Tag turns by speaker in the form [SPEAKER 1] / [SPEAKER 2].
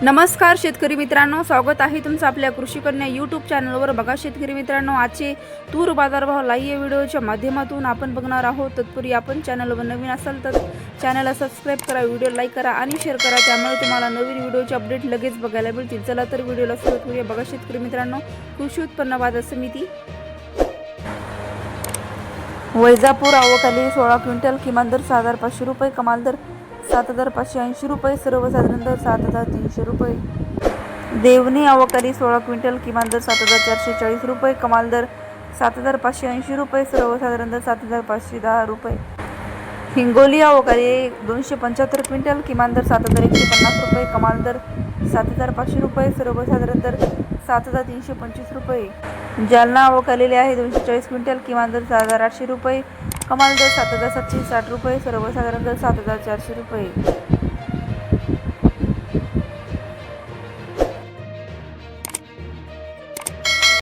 [SPEAKER 1] नमस्कार शेतकरी मित्रांनो, स्वागत आहे तुमचं आपल्या कृषी कन्या यूट्यूब चॅनलवर। बघा शेतकरी मित्रांनो, आजचे तूर बाजारभाव लाईव्ह व्हिडिओच्या माध्यमातून आपण बघणार आहोत। तत्पूर्वी आपण चॅनलवर नवीन असाल तर चॅनलला सबस्क्राईब करा, व्हिडिओ लाईक करा आणि शेअर करा, त्यामुळे तुम्हाला नवीन व्हिडिओचे अपडेट लगेच बघायला मिळतील। चला तर व्हिडिओला सुरुवात करूया। बघा शेतकरी मित्रांनो, कृषी उत्पन्न बाजार समिती वैजापूर आवकाली 16 क्विंटल, किमान दर 6500 रुपये, कमाल दर 7580 रुपये, सर्वसाधारण दर 7300 रुपये। देवणी आवकाली 16 क्विंटल, किमान दर 7440 रुपये, कमाल दर 7580 रुपये, सर्वसाधारण दर 7510 रुपये। हिंगोली आवकाली 275 क्विंटल, किमान दर 7150 रुपये, कमाल दर 7500 रुपये, सर्वसाधारण दर 7325 रुपये। जालना आवक आलेली आहे 240 क्विंटल, किमान दर 6800 रुपये, कमाल दर 7760 रुपये, सर्वसाधारण दर 7400 रुपये।